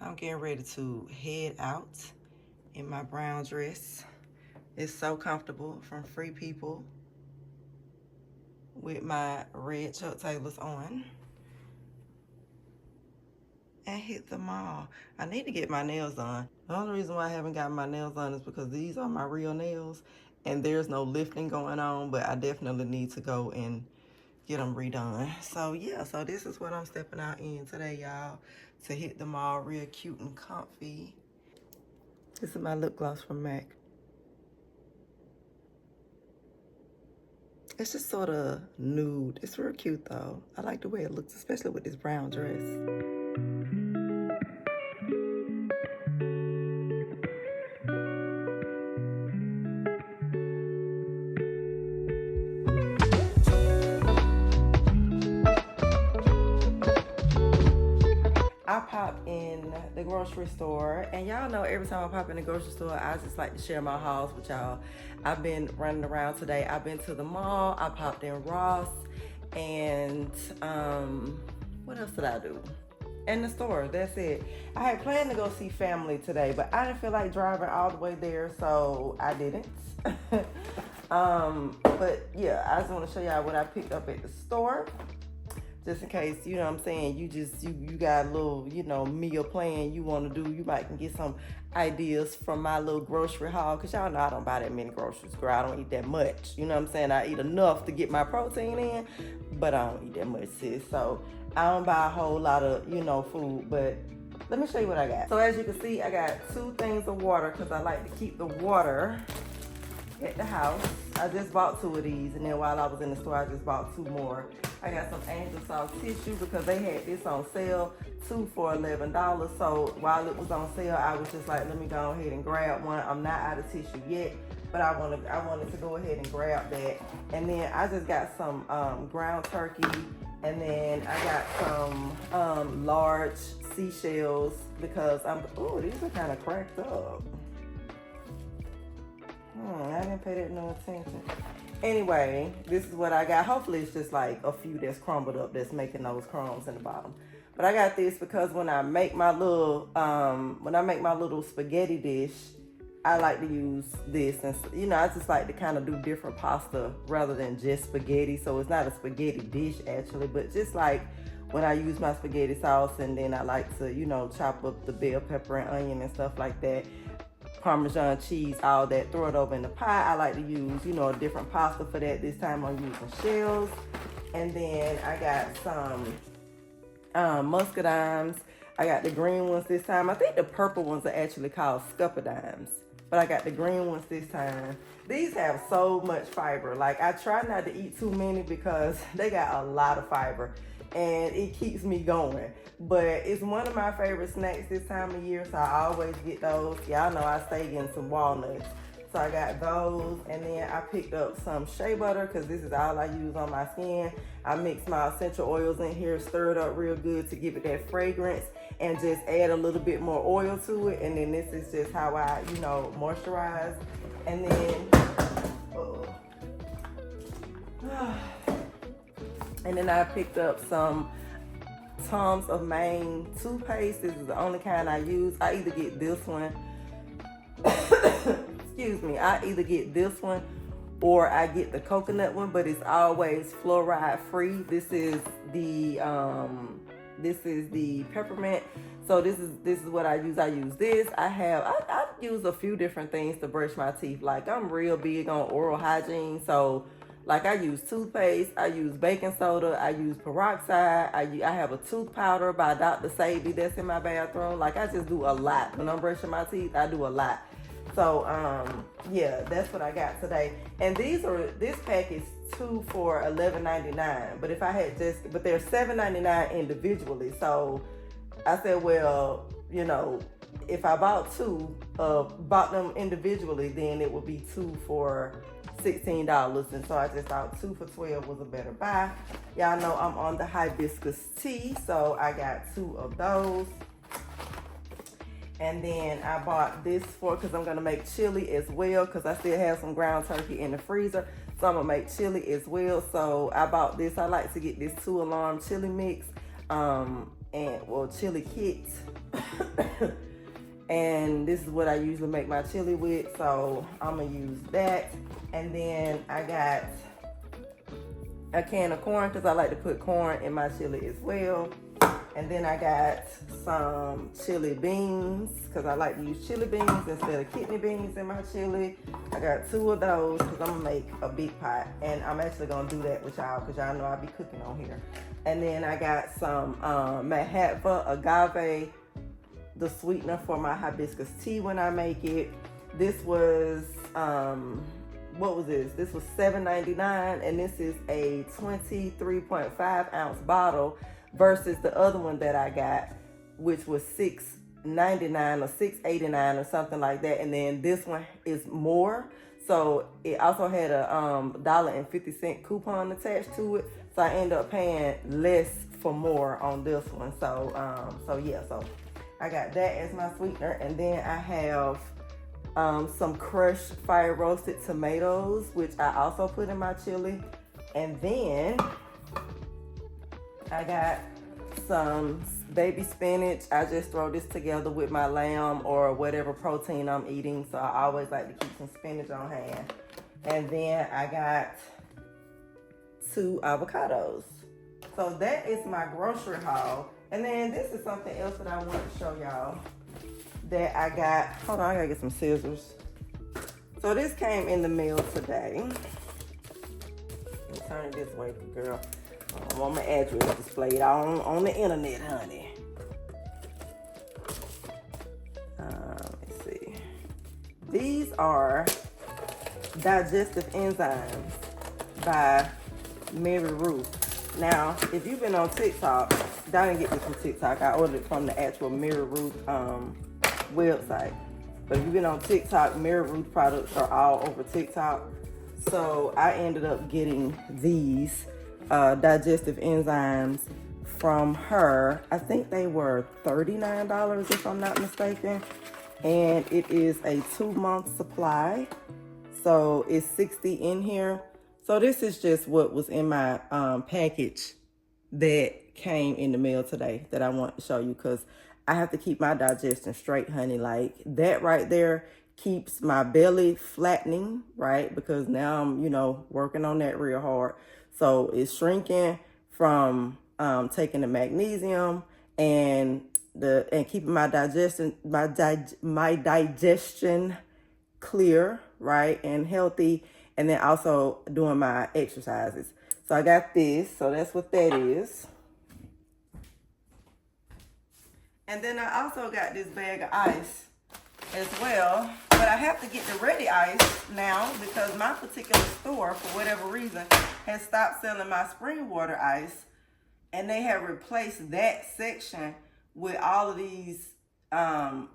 I'm getting ready to head out in my brown dress. It's so comfortable, from Free People, with my red Chuck Taylors on. And hit the mall. I need to get my nails done. The only reason why I haven't gotten my nails done is because these are my real nails and there's no lifting going on, but I definitely need to go and get them redone. So yeah, so this is what I'm stepping out in today, y'all, to hit the mall real cute and comfy. This is my lip gloss from MAC. It's just sort of nude. It's real cute though. I like the way it looks, especially with this brown dress. I pop in the grocery store, and y'all know every time I pop in the grocery store, I just like to share my hauls with y'all. I've been running around today. I've been to the mall, I popped in Ross, and what else did I do? In the store, that's it. I had planned to go see family today, but I didn't feel like driving all the way there, so I didn't. But yeah, I just want to show y'all what I picked up at the store. Just in case, you know what I'm saying, you got a little, you know, meal plan you want to do. You might can get some ideas from my little grocery haul. Because y'all know I don't buy that many groceries, girl. I don't eat that much. You know what I'm saying? I eat enough to get my protein in, but I don't eat that much, sis. So I don't buy a whole lot of, you know, food. But let me show you what I got. So as you can see, I got 2 things of water because I like to keep the water at the house. I just bought 2 of these, and then while I was in the store, I just bought 2 more. I got some Angel Soft tissue because they had this on sale, 2 for $11. So while it was on sale, I was just like, let me go ahead and grab one. I'm not out of tissue yet, but I wanted to go ahead and grab that. And then I just got some ground turkey, and then I got some large seashells because oh, these are kind of cracked up. I didn't pay that no attention. Anyway, this is what I got. Hopefully it's just like a few that's crumbled up that's making those crumbs in the bottom. But I got this because when I make my little spaghetti dish, I like to use this, and you know, I just like to kind of do different pasta rather than just spaghetti. So it's not a spaghetti dish actually, but just like when I use my spaghetti sauce, and then I like to, you know, chop up the bell pepper and onion and stuff like that. Parmesan cheese, all that, throw it over in the pie. I like to use, you know, a different pasta for that. This time I'm using shells. And then I got some muscadines. I got the green ones this time. I think the purple ones are actually called scuppadimes, but I got the green ones this time. These have so much fiber. Like, I try not to eat too many because they got a lot of fiber and it keeps me going. But it's one of my favorite snacks this time of year, so I always get those. Y'all know I stay getting some walnuts. So I got those, and then I picked up some shea butter because this is all I use on my skin. I mix my essential oils in here, stir it up real good to give it that fragrance, and just add a little bit more oil to it. And then this is just how I, you know, moisturize. And then, and then I picked up some Tom's of Maine toothpaste. This is the only kind I use. I either get this one, excuse me, I either get this one or I get the coconut one, but it's always fluoride free. This is the peppermint. So this is what I use. I use this. I use a few different things to brush my teeth. Like, I'm real big on oral hygiene, so like I use toothpaste, I use baking soda, I use peroxide, I have a tooth powder by Dr. Sadie that's in my bathroom. Like, I just do a lot. When I'm brushing my teeth, I do a lot. So, yeah, that's what I got today. And this pack is 2 for $11.99. But but they're $7.99 individually. So I said, well, you know, if I bought them individually, then it would be 2 for $16. And so I just thought 2 for $12 was a better buy. Y'all know I'm on the hibiscus tea, so I got 2 of those. And then I bought this because I'm gonna make chili as well, because I still have some ground turkey in the freezer, so I'm gonna make chili as well. So I bought this. I like to get this 2-alarm chili mix, and well, chili kits. And this is what I usually make my chili with, so I'm gonna use that. And then I got a can of corn because I like to put corn in my chili as well. And then I got some chili beans because I like to use chili beans instead of kidney beans in my chili. I got 2 of those because I'm gonna make a big pot, and I'm actually gonna do that with y'all because y'all know I be cooking on here. And then I got some Mahatma agave, the sweetener for my hibiscus tea when I make it. This was what was this? This was $7.99, and this is a 23.5 ounce bottle versus the other one that I got, which was $6.99 or $6.89 or something like that. And then this one is more. So it also had a $1.50 coupon attached to it. So I ended up paying less for more on this one. So yeah, so I got that as my sweetener. And then I have some crushed fire roasted tomatoes, which I also put in my chili. And then I got some baby spinach. I just throw this together with my lamb or whatever protein I'm eating. So I always like to keep some spinach on hand. And then I got 2 avocados. So that is my grocery haul. And then this is something else that I want to show y'all that I got. Hold on, I gotta get some scissors. So this came in the mail today. Let me turn it this way, girl. I want my address displayed on the internet, honey. Let's see. These are digestive enzymes by Mary Ruth. Now, if you've been on TikTok, I didn't get this from TikTok. I ordered it from the actual Mary Ruth website. But if you've been on TikTok, Mary Ruth products are all over TikTok. So I ended up getting these digestive enzymes from her. I think they were $39 if I'm not mistaken. And it is a 2-month supply. So it's 60 in here. So this is just what was in my package that came in the mail today that I want to show you, because I have to keep my digestion straight, honey. Like that right there keeps my belly flattening, right? Because now I'm, working on that real hard. So it's shrinking from taking the magnesium and keeping my digestion, my digestion clear, right, and healthy, and then also doing my exercises. So I got this. So that's what that is. And then I also got this bag of ice as well. But I have to get the ready ice now because my particular store, for whatever reason, has stopped selling my spring water ice. And they have replaced that section with all of these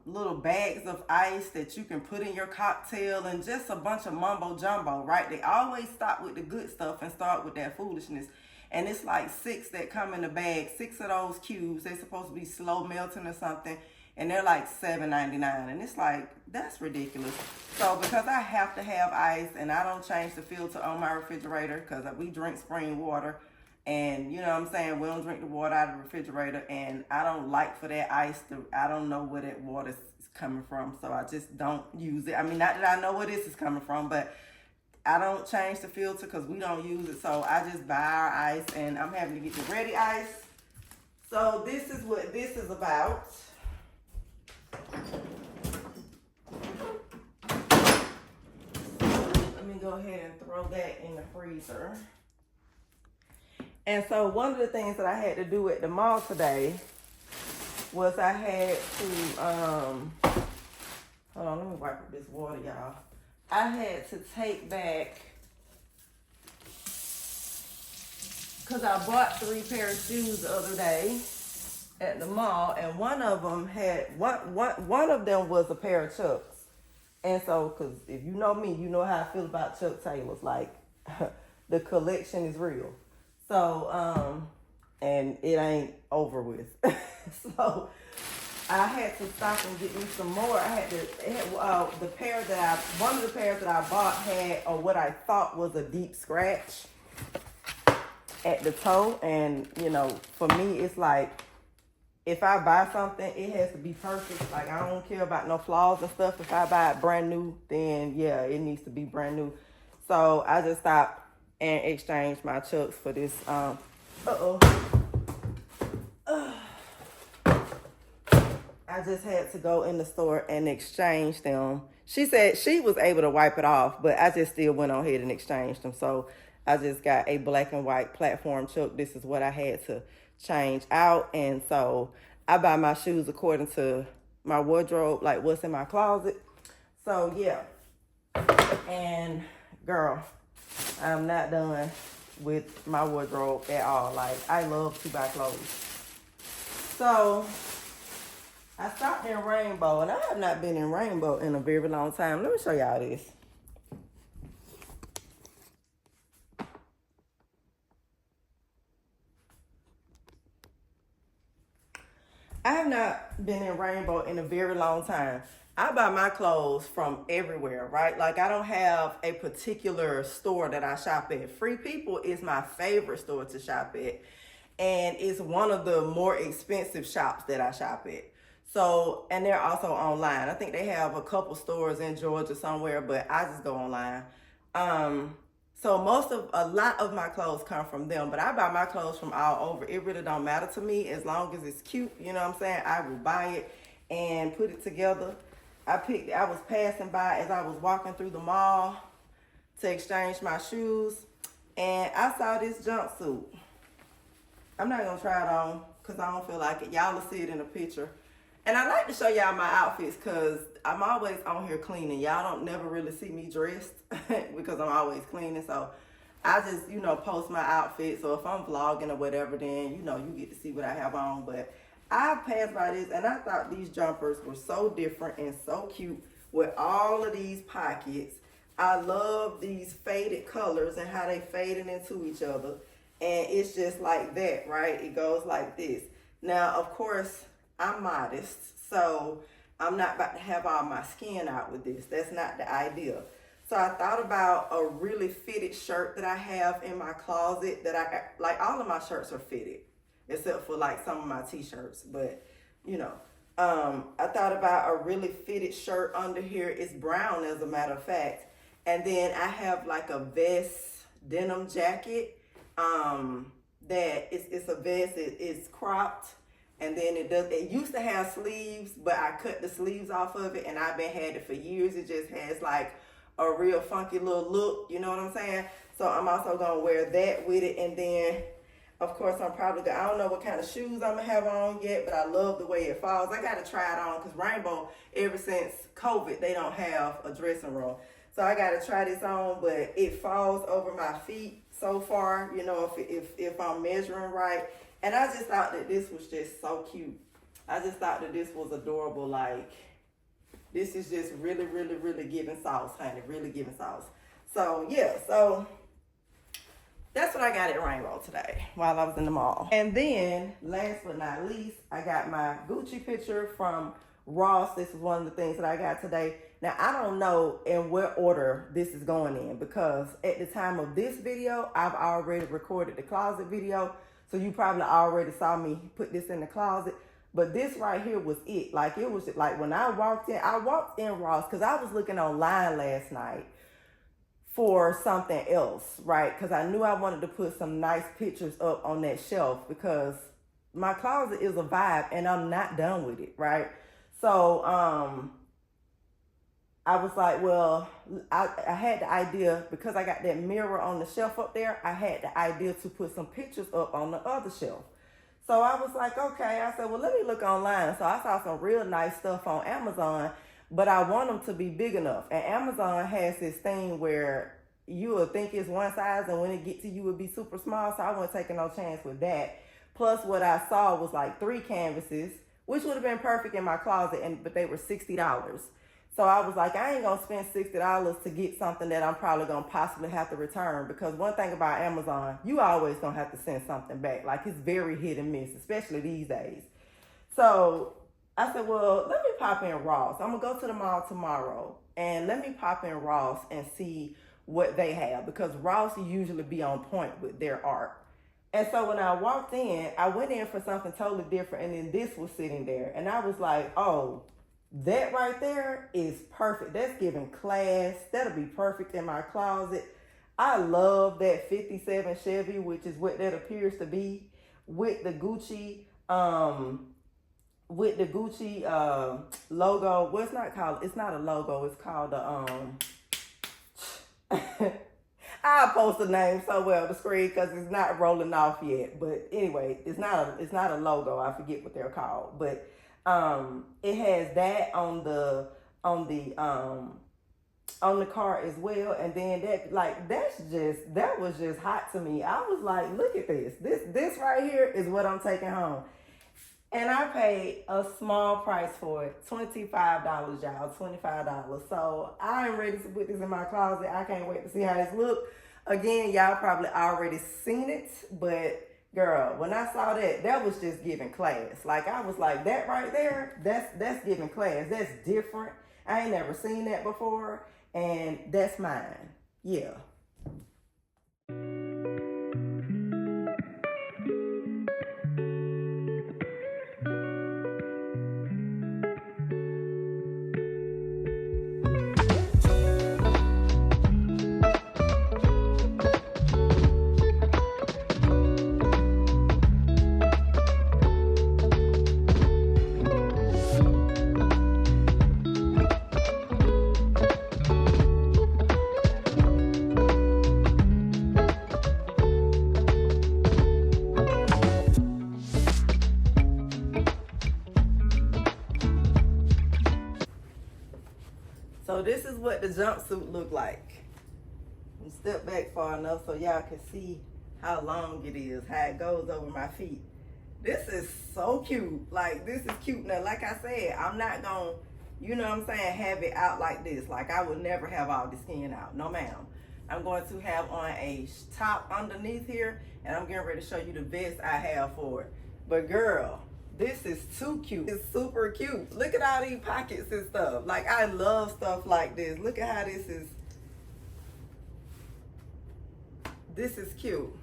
little bags of ice that you can put in your cocktail and just a bunch of mumbo jumbo, right? They always stop with the good stuff and start with that foolishness. And it's like 6 that come in the bag, 6 of those cubes. They're supposed to be slow melting or something. And they're like $7.99. And it's like, that's ridiculous. So because I have to have ice and I don't change the filter on my refrigerator because we drink spring water. And you know what I'm saying? We don't drink the water out of the refrigerator. And I don't like for that ice I don't know where that water is coming from. So I just don't use it. I mean, not that I know where this is coming from, but I don't change the filter because we don't use it. So I just buy our ice and I'm having to get the ready ice. So this is what this is about. Let me go ahead and throw that in the freezer. And so one of the things that I had to do at the mall today was I had to, hold on, let me wipe up this water, y'all. I had to take back, because I bought 3 pairs of shoes the other day at the mall, and one of them had, one of them was a pair of Chucks. And so, because if you know me, you know how I feel about Chuck Taylors. Like, the collection is real. So, and it ain't over with. So, I had to stop and get me some more. I had to, one of the pairs that I bought had what I thought was a deep scratch at the toe. And, for me, it's like, if I buy something, it has to be perfect. Like, I don't care about no flaws and stuff. If I buy it brand new, then yeah, it needs to be brand new. So I just stopped and exchanged my chucks for this. I just had to go in the store and exchange them. She said she was able to wipe it off, but I just still went on ahead and exchanged them. So I just got a black and white platform chuck. This is what I had to change out. And so I buy my shoes according to my wardrobe, like what's in my closet. So yeah. And girl, I'm not done with my wardrobe at all. Like, I love to buy clothes. So I stopped in Rainbow, and I have not been in Rainbow in a very long time. Let me show y'all this. I have not been in Rainbow in a very long time. I buy my clothes from everywhere, right? Like, I don't have a particular store that I shop at. Free People is my favorite store to shop at. And it's one of the more expensive shops that I shop at. So, and they're also online. I think they have a couple stores in Georgia somewhere, but I just go online. So a lot of my clothes come from them, but I buy my clothes from all over. It really don't matter to me as long as it's cute. You know what I'm saying? I will buy it and put it together. I was passing by as I was walking through the mall to exchange my shoes, and I saw this jumpsuit. I'm not gonna try it on because I don't feel like it. Y'all will see it in a picture. And I like to show y'all my outfits because I'm always on here cleaning. Y'all don't never really see me dressed because I'm always cleaning. So I just, post my outfits. So if I'm vlogging or whatever, then, you get to see what I have on. But I passed by this and I thought these jumpers were so different and so cute with all of these pockets. I love these faded colors and how they faded into each other. And it's just like that, right? It goes like this. Now, of course, I'm modest, so I'm not about to have all my skin out with this. That's not the idea. So I thought about a really fitted shirt that I have in my closet that like all of my shirts are fitted, except for like some of my t-shirts, but I thought about a really fitted shirt under here. It's brown as a matter of fact. And then I have like a vest denim jacket that it's a vest, it's cropped. And then it used to have sleeves, but I cut the sleeves off of it and I've been had it for years. It just has like a real funky little look, you know what I'm saying? So I'm also gonna wear that with it. And then of course I don't know what kind of shoes I'm gonna have on yet, but I love the way it falls. I gotta try it on because Rainbow, ever since COVID, they don't have a dressing room. So I gotta try this on, but it falls over my feet so far, if I'm measuring right. And I just thought that this was just so cute. I just thought that this was adorable. Like, this is just really, really, really giving sauce, honey. Really giving sauce. So, yeah. So, that's what I got at Rainbow today while I was in the mall. And then, last but not least, I got my Gucci picture from Ross. This is one of the things that I got today. Now, I don't know in what order this is going in because at the time of this video, I've already recorded the closet video. So you probably already saw me put this in the closet. But this right here was it. Like, it was like when I walked in Ross because I was looking online last night for something else, right? Because I knew I wanted to put some nice pictures up on that shelf because my closet is a vibe and I'm not done with it, right? So, I was like, well, I had the idea because I got that mirror on the shelf up there. I had the idea to put some pictures up on the other shelf. So I was like, okay. I said, well, let me look online. So I saw some real nice stuff on Amazon, but I want them to be big enough. And Amazon has this thing where you will think it's one size and when it gets to you, it would be super small. So I wasn't taking no chance with that. Plus what I saw was like 3 canvases, which would have been perfect in my closet, but they were $60. So I was like, I ain't gonna spend $60 to get something that I'm probably gonna possibly have to return, because one thing about Amazon, you always gonna have to send something back. Like, it's very hit and miss, especially these days. So I said, well, let me pop in Ross. I'm gonna go to the mall tomorrow and let me pop in Ross and see what they have, because Ross usually be on point with their art. And so when I walked in, I went in for something totally different, and then this was sitting there. And I was like, oh, that right there is perfect. That's giving class. That'll be perfect in my closet. I love that 57 Chevy, which is what that appears to be, with the Gucci, logo. Well, it's not called, it's not a logo, it's called I'll post the name somewhere on the screen because it's not rolling off yet. But anyway, it's not a logo. I forget what they're called. But it has that on the car as well. And then that was just hot to me. I was like, look at this. This right here is what I'm taking home. And I paid a small price for it, $25, y'all, $25. So I'm ready to put this in my closet. I can't wait to see how this looks. Again, y'all probably already seen it, but girl, when I saw that, that was just giving class. Like, I was like, that right there, that's giving class. That's different. I ain't never seen that before, and that's mine. Yeah. So this is what the jumpsuit looked like. And step back far enough so y'all can see how long it is, how it goes over my feet. This is so cute. Like, this is cute. Now, like I said, I'm not gonna, you know what I'm saying, have it out like this. Like, I would never have all the skin out. No, ma'am. I'm going to have on a top underneath here, and I'm getting ready to show you the vest I have for it. But girl, this is too cute. It's super cute. Look at all these pockets and stuff. Like, I love stuff like this. Look at how this is. This is cute.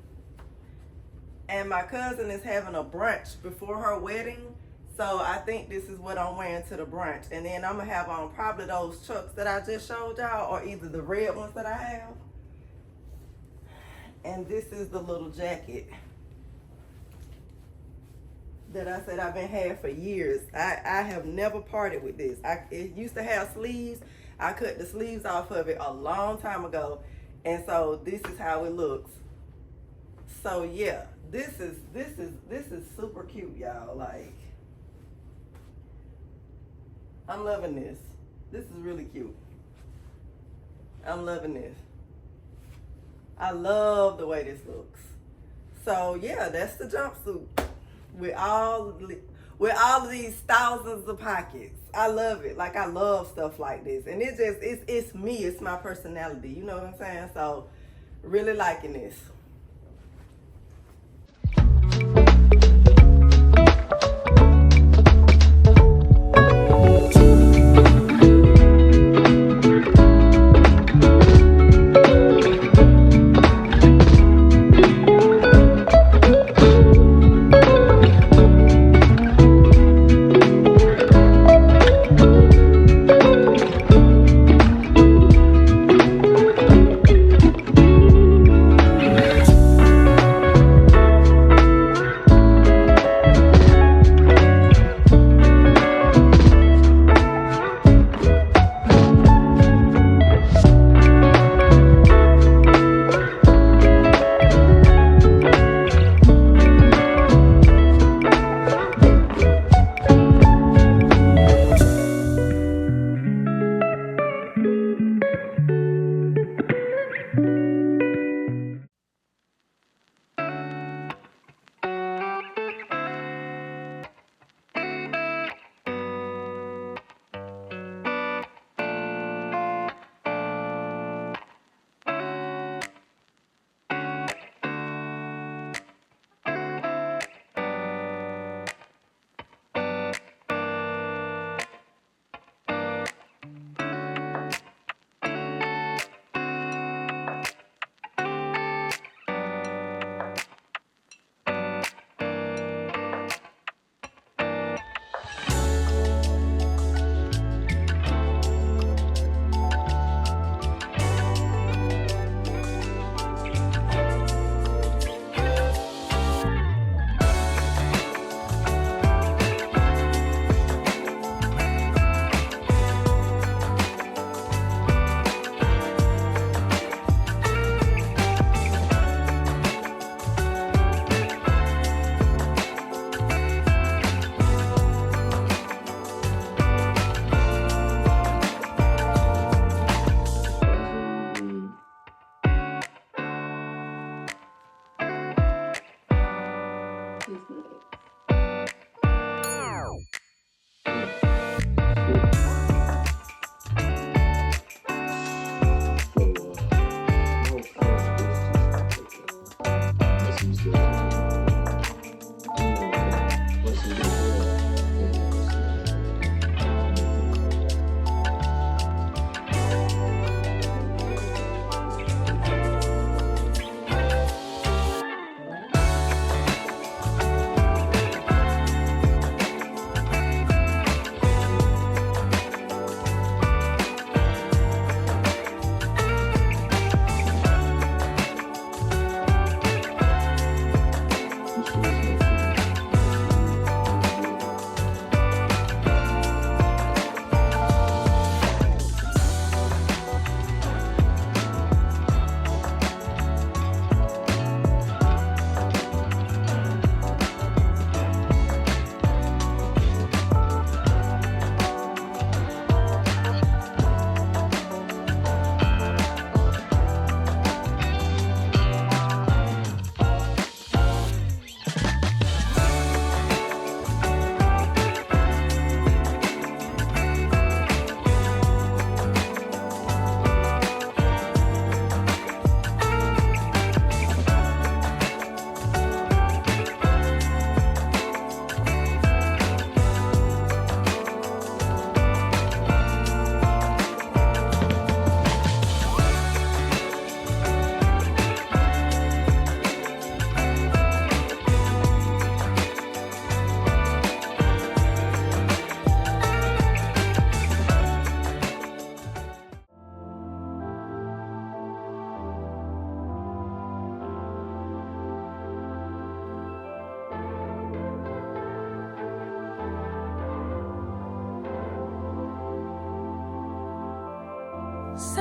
And my cousin is having a brunch before her wedding. So I think this is what I'm wearing to the brunch. And then I'm going to have on probably those chucks that I just showed y'all, or either the red ones that I have. And this is the little jacket that I said I've been having for years. I have never parted with this. It used to have sleeves. I cut the sleeves off of it a long time ago, and so this is how it looks. So yeah, this is super cute, y'all. Like, I'm loving this. This is really cute. I'm loving this. I love the way this looks. So yeah, that's the jumpsuit. With all of these thousands of pockets. I love it. Like, I love stuff like this. And it's me. It's my personality. You know what I'm saying? So, really liking this.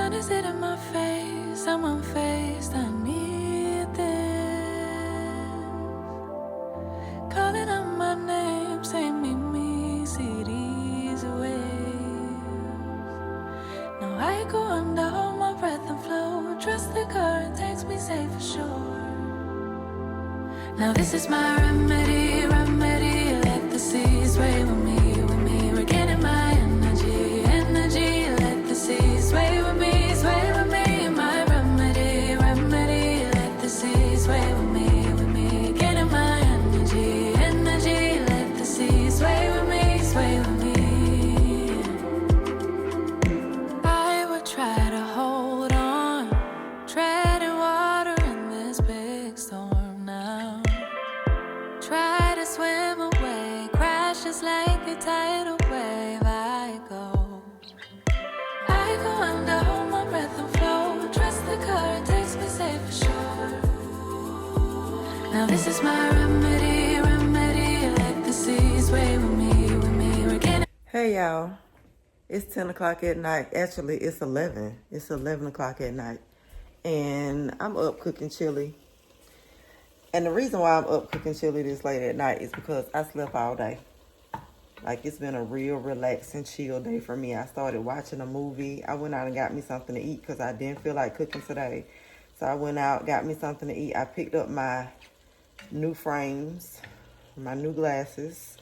sun is hitting my face, I'm unfazed, I need this. Calling out my name, say meet me, see these waves. Now I go under, hold my breath and flow. Trust the current takes me safe for sure. Now this is my remedy, remedy. Let the sea sway with me, with me. Regaining my energy, energy. Let the sea sway with me, sway with me. My remedy, remedy. Let the sea sway with me, with me. Gaining my energy, energy. Let the sea sway with me, sway with me. I would try to hold on, treading water in this big storm now. Try to swim away, crash just like a tidal wave. I go under, hold my breath and flow. Trust the current takes me safe for sure. Now this is my remedy, remedy. Let the sea sway with me, with me. Regaining. Hey y'all, it's 10 o'clock at night. Actually, it's 11. It's 11 o'clock at night. And I'm up cooking chili. And the reason why I'm up cooking chili this late at night is because I slept all day. Like, it's been a real relaxing, chill day for me. I started watching a movie. I went out and got me something to eat because I didn't feel like cooking today. So I went out, got me something to eat. I picked up my new frames, my new glasses,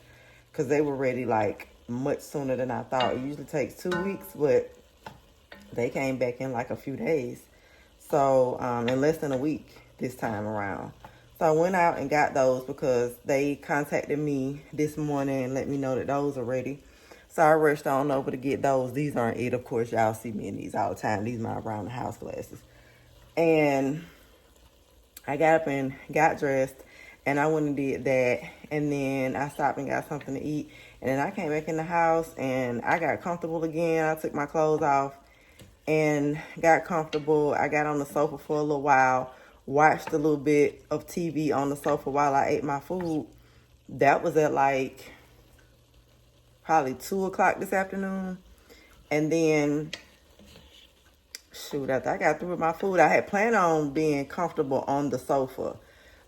because they were ready, like, much sooner than I thought. It usually takes 2 weeks, but they came back in, like, a few days. So, in less than a week this time around. So I went out and got those because they contacted me this morning and let me know that those are ready. So I rushed on over to get those. These aren't it, of course. Y'all see me in these all the time. These are my around the house glasses. And I got up and got dressed, and I went and did that. And then I stopped and got something to eat. And then I came back in the house and I got comfortable again. I took my clothes off and got comfortable. I got on the sofa for a little while, watched a little bit of TV on the sofa while I ate my food. That was at like probably 2 o'clock this afternoon. And then, shoot, after I got through with my food, I had planned on being comfortable on the sofa.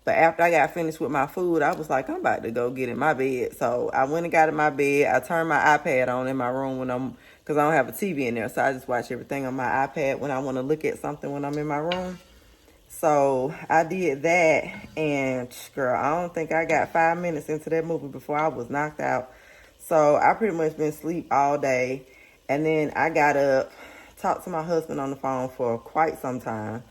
But after I got finished with my food, I was like, I'm about to go get in my bed. So I went and got in my bed. I turned my iPad on in my room because I don't have a TV in there. So I just watch everything on my iPad when I want to look at something when I'm in my room. So I did that, and girl, I don't think I got 5 minutes into that movie before I was knocked out. So I pretty much been asleep all day. And then I got up, talked to my husband on the phone for quite some time.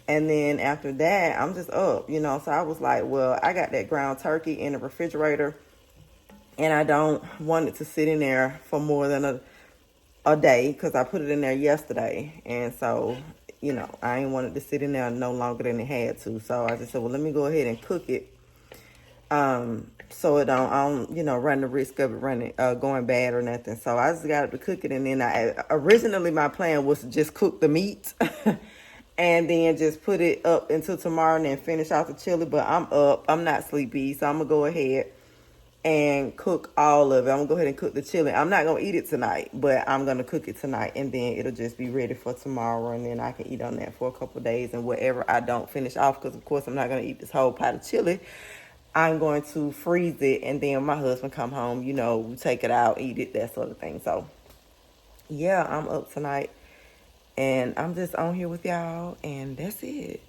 And then after that, I'm just up, you know. So I was like, well, I got that ground turkey in the refrigerator, and I don't want it to sit in there for more than a day because I put it in there yesterday. And so, you know, I ain't wanted to sit in there no longer than it had to. So I just said, well, let me go ahead and cook it. So I don't, you know, run the risk of it going bad or nothing. So I just got to cook it. And then originally my plan was to just cook the meat and then just put it up until tomorrow and then finish out the chili. But I'm up. I'm not sleepy. So I'm going to go ahead and cook all of it. I'm going to go ahead and cook the chili. I'm not going to eat it tonight, but I'm going to cook it tonight. And then it'll just be ready for tomorrow. And then I can eat on that for a couple of days. And whatever I don't finish off, because, of course, I'm not going to eat this whole pot of chili, I'm going to freeze it. And then when my husband come home, you know, we take it out, eat it, that sort of thing. So, yeah, I'm up tonight. And I'm just on here with y'all. And that's it.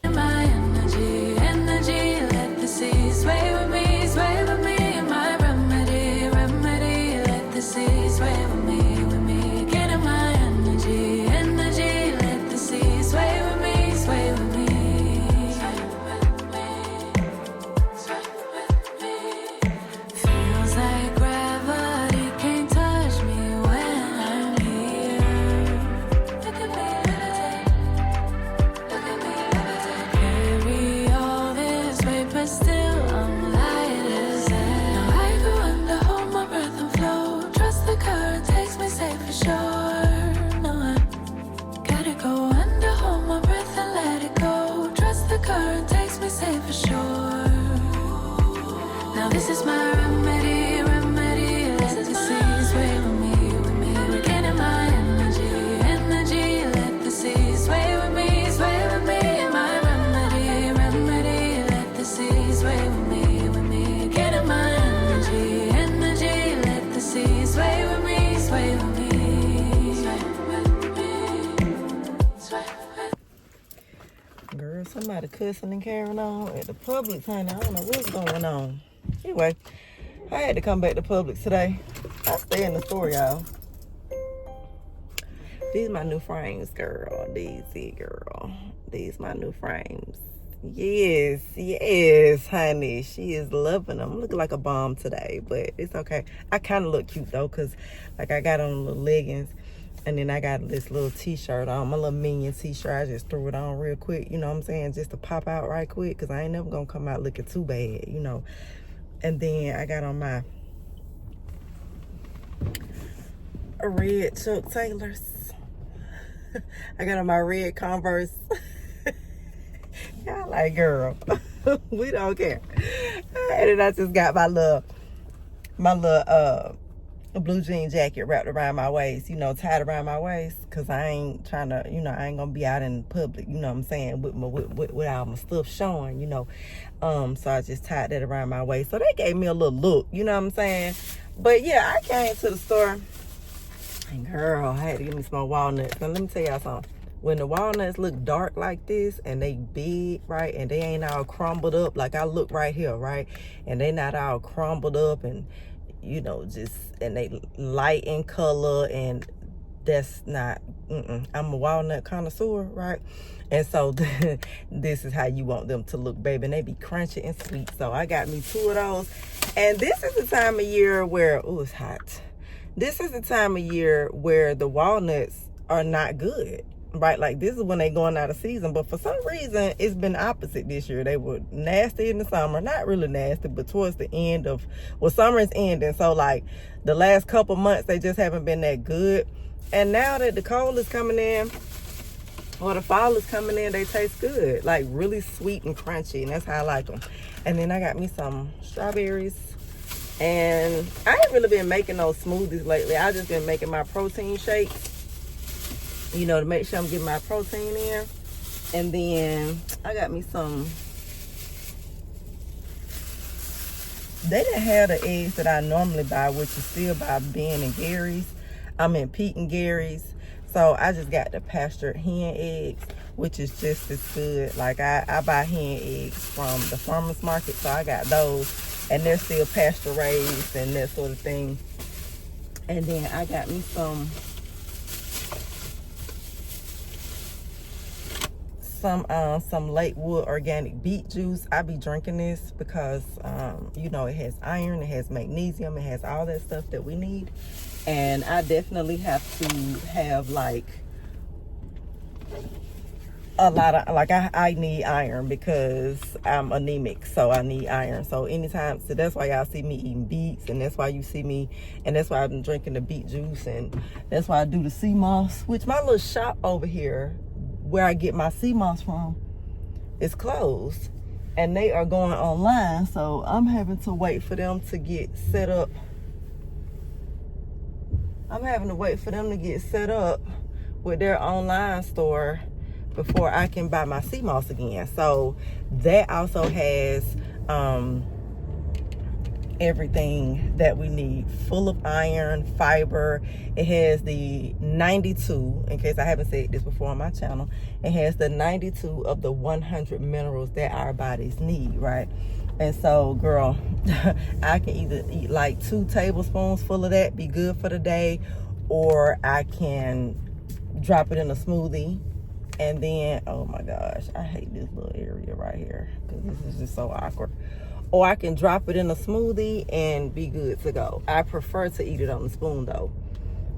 My energy, energy, let the sea sway with me, sway with me. My remedy, remedy, let the sea sway with me, with me. Getting my energy, energy, let the sea sway with me, sway with me. Feels like gravity can't touch me when I'm here. Look at me levitate, look at me levitate. Carry all this weight, but still I'm Somebody cussing and carrying on at the Publix, honey. I don't know what's going on. Anyway, I had to come back to Publix today. I stay in the store, y'all. These my new frames, girl. These, girl. These my new frames. Yes, yes, honey. She is loving them. I'm looking like a bomb today, but it's okay. I kind of look cute, though, because, like, I got on little leggings, and then I got this little T-shirt on, my little Minion T-shirt. I just threw it on real quick, you know what I'm saying, just to pop out right quick, because I ain't never going to come out looking too bad, you know. And then I got on my red Chuck Taylors. I got on my red Converse. Y'all like, girl, we don't care. And then I just got my little blue jean jacket wrapped around my waist, you know, tied around my waist, because I ain't trying to, you know, I ain't gonna be out in public, you know what I'm saying, with all my stuff showing, you know. So I just tied that around my waist. So they gave me a little look, you know what I'm saying. But yeah, I came to the store, and girl, I had to give me some walnuts. Now let me tell y'all something. When the walnuts look dark like this, and they big, right, and they ain't all crumbled up, like I look right here, right, and they not all crumbled up, and, you know, just, and they light in color, and that's not, I'm a walnut connoisseur, right? And so this is how you want them to look, baby, and they be crunchy and sweet. So I got me 2 of those, and this is the time of year where, oh, it's hot. This is the time of year where the walnuts are not good, right? Like, this is when they going out of season, but for some reason, it's been opposite this year. They were nasty in the summer, not really nasty, but towards the end of, well, summer is ending, so, like, the last couple months, they just haven't been that good. And now that the cold is coming in, or the fall is coming in, they taste good, like, really sweet and crunchy, and that's how I like them. And then I got me some strawberries. And I ain't really been making those smoothies lately. I just been making my protein shakes, you know, to make sure I'm getting my protein in. And then I got me some, they didn't have the eggs that I normally buy, which is still by Ben and Gary's. I'm in Pete and Gary's. So I just got the pastured hen eggs, which is just as good. Like, I buy hen eggs from the farmer's market, so I got those. And they're still pasture raised and that sort of thing. And then I got me some Lakewood organic beet juice. I be drinking this because you know, it has iron, it has magnesium, it has all that stuff that we need. And I definitely have to have, like, a lot of, like, I need iron because I'm anemic, so I need iron. So anytime, so that's why y'all see me eating beets, and that's why you see me, and that's why I've been drinking the beet juice, and that's why I do the sea moss, which my little shop over here where I get my sea moss from is closed, and they are going online, so I'm having to wait for them to get set up. I'm having to wait for them to get set up with their online store before I can buy my sea moss again. So that also has everything that we need, full of iron, fiber. It has the 92, in case I haven't said this before on my channel, it has the 92 of the 100 minerals that our bodies need, right? And so, girl, I can either eat like 2 tablespoons full of that, be good for the day, or I can drop it in a smoothie. And then, oh my gosh, I hate this little area right here because this is just so awkward. Or I can drop it in a smoothie and be good to go. I prefer to eat it on the spoon though.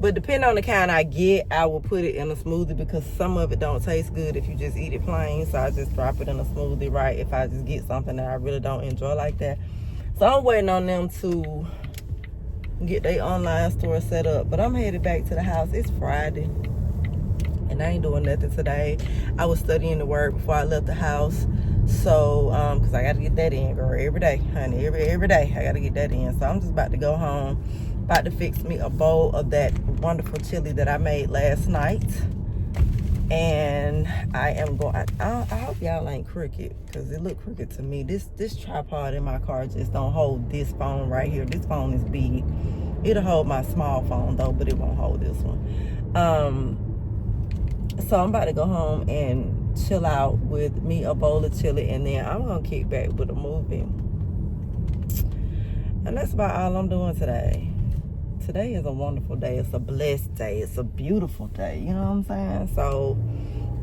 But depending on the kind I get, I will put it in a smoothie because some of it don't taste good if you just eat it plain. So I just drop it in a smoothie, right? If I just get something that I really don't enjoy like that. So I'm waiting on them to get their online store set up. But I'm headed back to the house. It's Friday. And I ain't doing nothing today. I was studying the word before I left the house. So, because I got to get that in, girl, every day, honey. Every day I got to get that in. So I'm just about to go home. About to fix me a bowl of that wonderful chili that I made last night. And I am going, I hope y'all ain't crooked, because it look crooked to me. This tripod in my car just don't hold this phone right here. This phone is big. It'll hold my small phone though, but it won't hold this one. So I'm about to go home and chill out with me a bowl of chili, and then I'm gonna kick back with a movie. And that's about all I'm doing today. Today is a wonderful day. It's a blessed day. It's a beautiful day. You know what I'm saying? So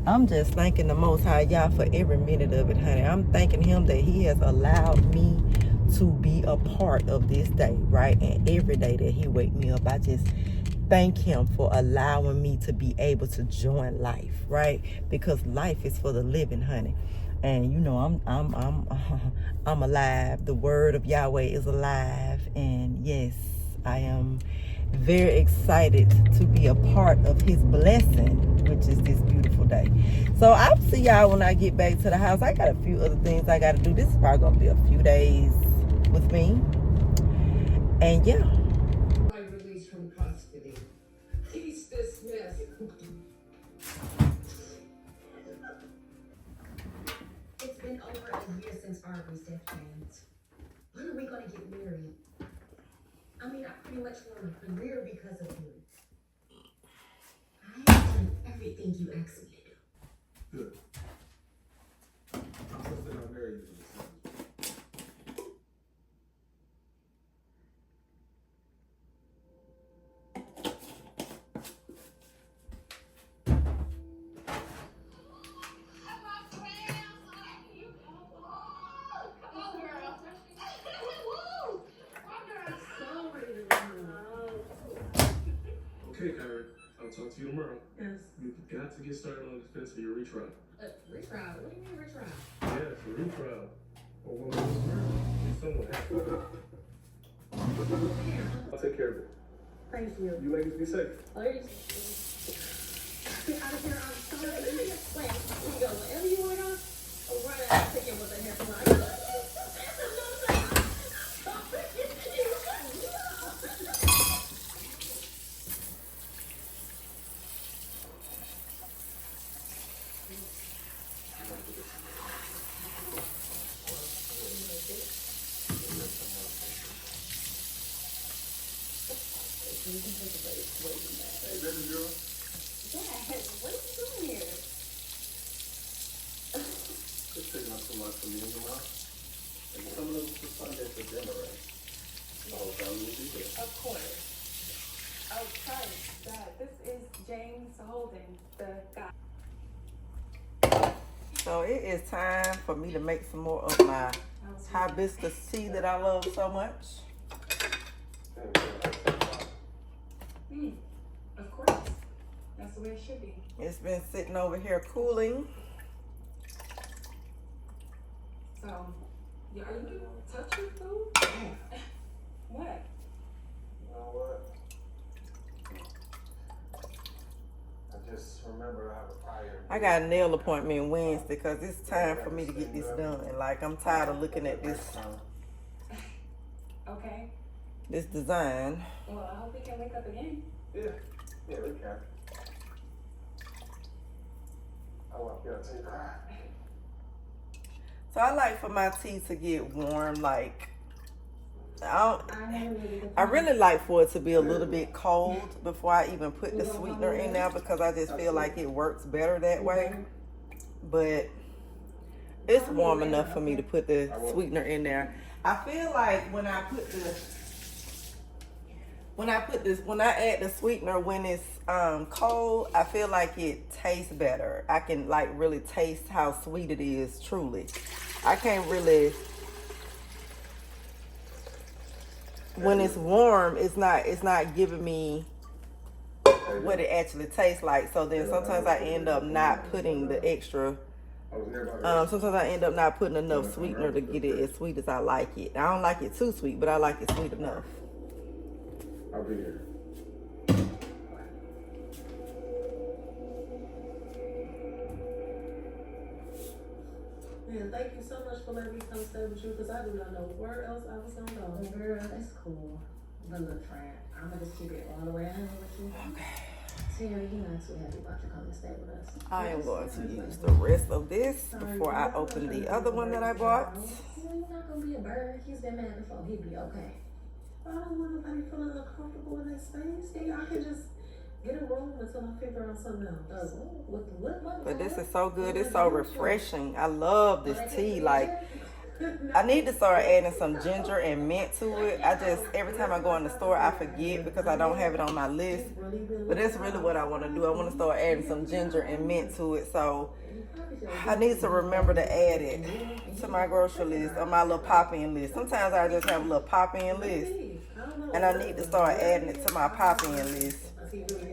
I'm just thanking the Most High, y'all, for every minute of it, honey. I'm thanking him that he has allowed me to be a part of this day, right? And every day that he wake me up, I just thank him for allowing me to be able to join life, right? Because life is for the living, honey. And you know, I'm alive. The word of Yahweh is alive. And yes, I am very excited to be a part of his blessing, which is this beautiful day. So I'll see y'all when I get back to the house. I got a few other things I got to do. This is probably going to be a few days with me. And yeah. Release from custody. Case dismissed. It's been over a year since Aubrey's death, James. When are we gonna get married? I mean, I pretty much want a career because of you. I have done everything you asked me to do. Good. I'm supposed to not marry you for this. Okay, Kyrie, I'll talk to you tomorrow. Yes. You've got to get started on the defense for your retrial. Retrial? What do you mean retrial? Yes, a retrial. Or one of those murder. Someone has to. I'll take care of it. Thank you. You ladies be safe. Ladies, get out of here. I'm sorry. Wait, here you go. Wherever you want to go, I'll run out and take you with the hair from Hey, baby girl. Dad, what are you doing here? Just picking up some lunch from you and your mom. And coming over to Sunday for dinner, right? The whole family will be there. Of course. Oh, sorry, Dad. This is James Holden, the guy. So it is time for me to make some more of my hibiscus tea that I love so much. Of course. That's the way it should be. It's been sitting over here cooling. So, yeah, are you touching food? What? You know what? I just remember I have a prior. I got a nail appointment Wednesday because it's time for me to get this done. Like, I'm tired of looking at this Okay. design. Well, I hope we can wake up again. Yeah, we can. I want you to take that. So I like for my tea to get warm. Like, I really like for it to be a little bit cold before I even put the sweetener in there because I just feel like it works better that way. But it's warm enough for me to put the sweetener in there. I feel like when I add the sweetener when it's cold, I feel like it tastes better. I can like really taste how sweet it is truly. I can't really, when it's warm, it's not giving me what it actually tastes like. So then sometimes I end up not putting the extra, sometimes I end up not putting enough sweetener to get it as sweet as I like it. I don't like it too sweet, but I like it sweet enough. I'll be here. Man, thank you so much for letting me come stay with you because I do not know where else I was gonna go. Girl, that's cool. But look, friend, I'm gonna just keep it all the way at home with you. Okay. Terry, you're not too happy about you coming to stay with us. I am going to use the rest of this before I open the other one that I bought. He's not gonna be a bird. He's been mad before. He'll be okay. I don't want nobody feeling uncomfortable in that space. Then y'all can just Get a room until I figure out something else. What? But this is so good. It's so refreshing. I love this tea. Like, I need to start adding some ginger and mint to it. Every time I go in the store, I forget because I don't have it on my list. But that's really what I want to do. I want to start adding some ginger and mint to it. So I need to remember to add it to my grocery list or my little pop-in list. Sometimes I just have a little pop-in list. And I need to start adding it to my pop-in list.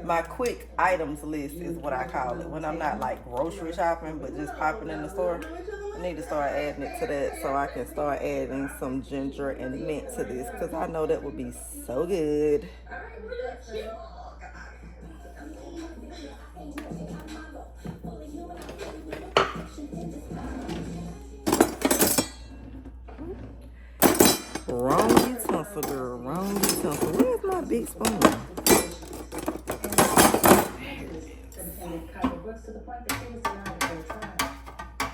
My quick items list is what I call it. When I'm not like grocery shopping, but just popping in the store. I need to start adding it to that so I can start adding some ginger and mint to this because I know that would be so good. Wrong utensil, girl. Wrong utensil. Where's my big spoon?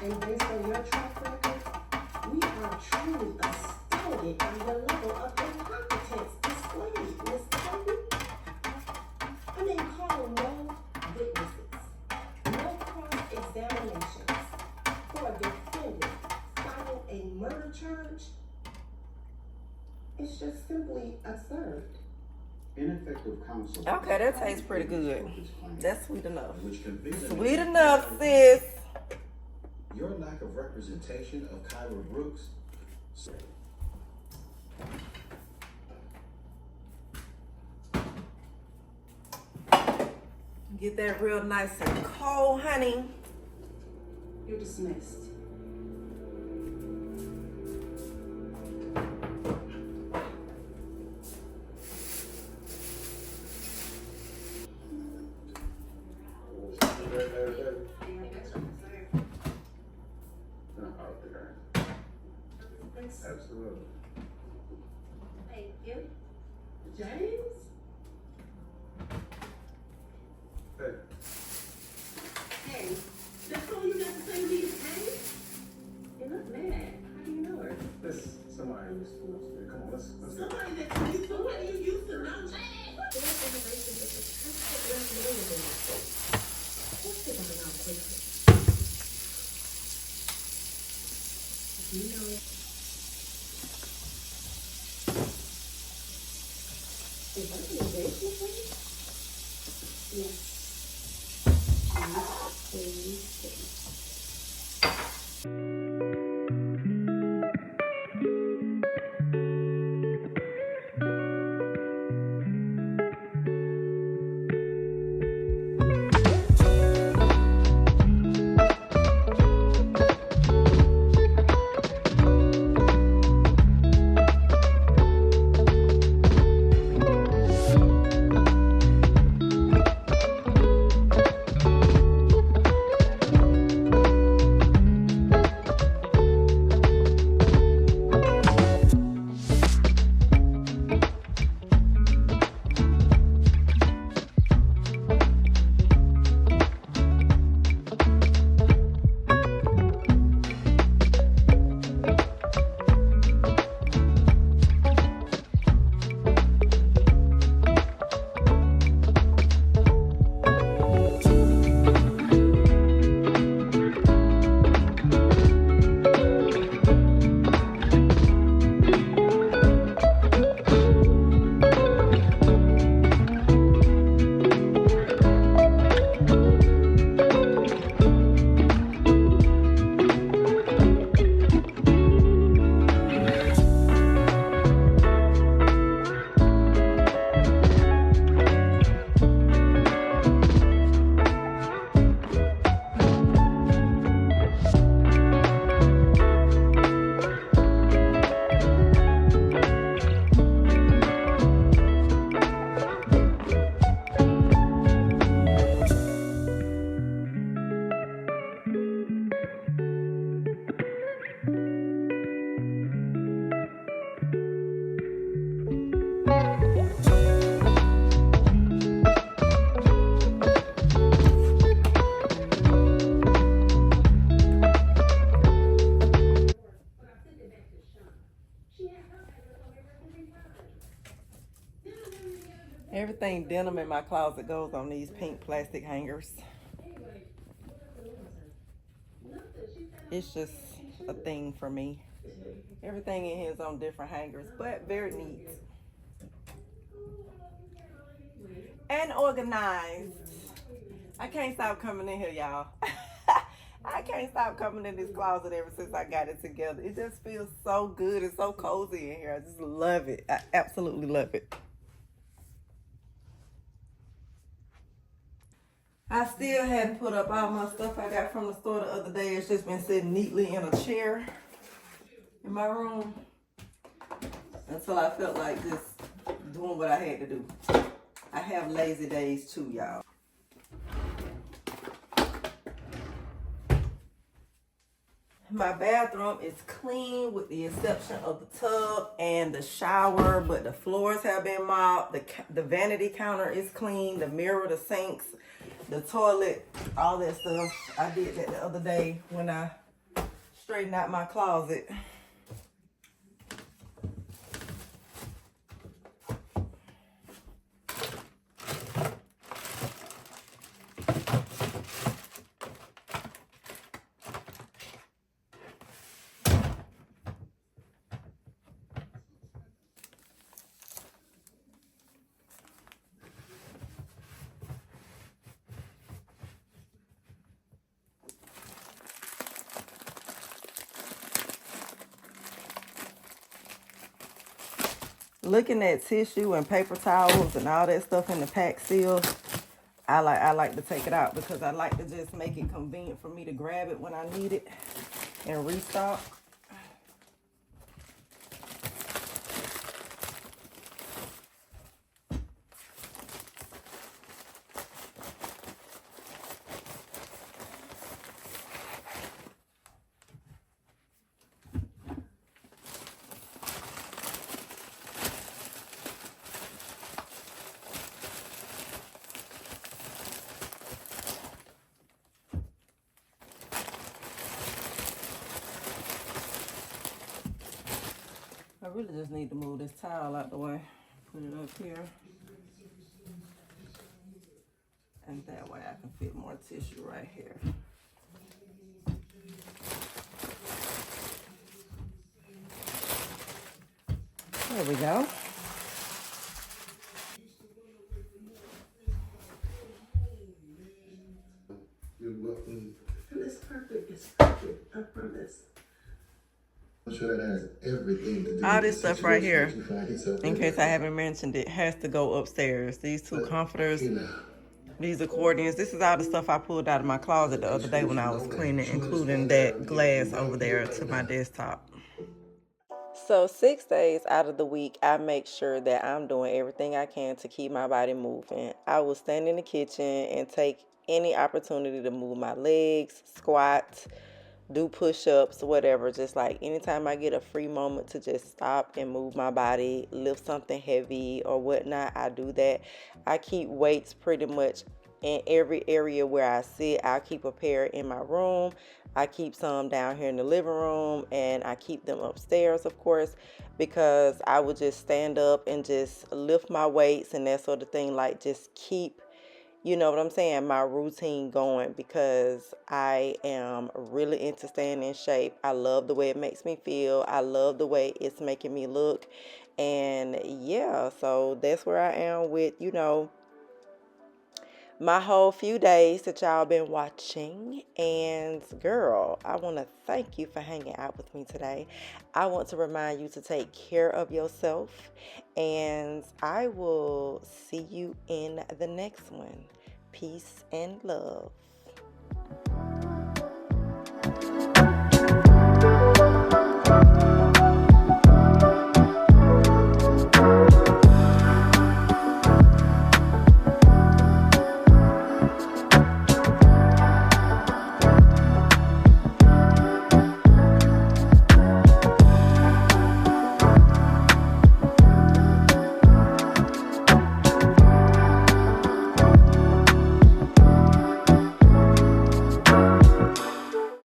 And based on your track record, we are truly astounded by the level of incompetence displayed, Miss Toby. I mean, call no witnesses, no cross-examinations for a defendant filing a murder charge. It's just simply absurd. Ineffective counsel. Okay, that tastes pretty good. That's sweet enough. Which convicted Sweet enough, sis. your lack of representation of Kyra Brooks. Get that real nice and cold, honey. You're dismissed. Absolutely. Thank you. James? Hey, Hey, that's all you got to say to me is hey? You look mad. How do you know her? this somebody in the school. Come on, let's go. Somebody you used to know. Their generation is a trusted representative. What's it about quickly? You know. Is that an engagement ring? Yes. Please. Everything denim in my closet goes on these pink plastic hangers. It's just a thing for me. Everything in here is on different hangers, but very neat and organized. I can't stop coming in here, y'all. I can't stop coming in this closet ever since I got it together. It just feels so good and so cozy in here. I just love it. I absolutely love it. I still hadn't put up all my stuff I got from the store the other day. It's just been sitting neatly in a chair in my room until I felt like just doing what I had to do. I have lazy days too, y'all. My bathroom is clean with the exception of the tub and the shower, but the floors have been mopped. The vanity counter is clean. The mirror, the sinks, the toilet, all that stuff. I did that the other day when I straightened out my closet. Looking at tissue and paper towels and all that stuff in the pack seal, I like to take it out because I like to just make it convenient for me to grab it when I need it and restock. I really just need to move this towel out the way, put it up here, and that way I can fit more tissue right here. There we go. You're welcome. It's perfect. It's perfect. I promise. I'm sure that has everything to do All with this the stuff right here, situation you find yourself in case I haven't mentioned it, has to go upstairs. These two comforters, You know, these accordions, this is all the stuff I pulled out of my closet the other day when I was cleaning, including that glass over there to my desktop. So 6 days out of the week, I make sure that I'm doing everything I can to keep my body moving. I will stand in the kitchen and take any opportunity to move my legs, squat, do push-ups, whatever. Just like anytime I get a free moment to just stop and move my body, lift something heavy or whatnot, I do that. I keep weights pretty much in every area where I sit. I'll keep a pair in my room. I keep some down here in the living room, and I keep them upstairs, of course, because I would just stand up and just lift my weights and that sort of thing. Like just keep, you know what I'm saying, my routine going, because I am really into staying in shape. I love the way it makes me feel. I love the way it's making me look. And yeah, so that's where I am with, you know, my whole few days that y'all been watching. And girl, I want to thank you for hanging out with me today. I want to remind you to take care of yourself, and I will see you in the next one. Peace and love.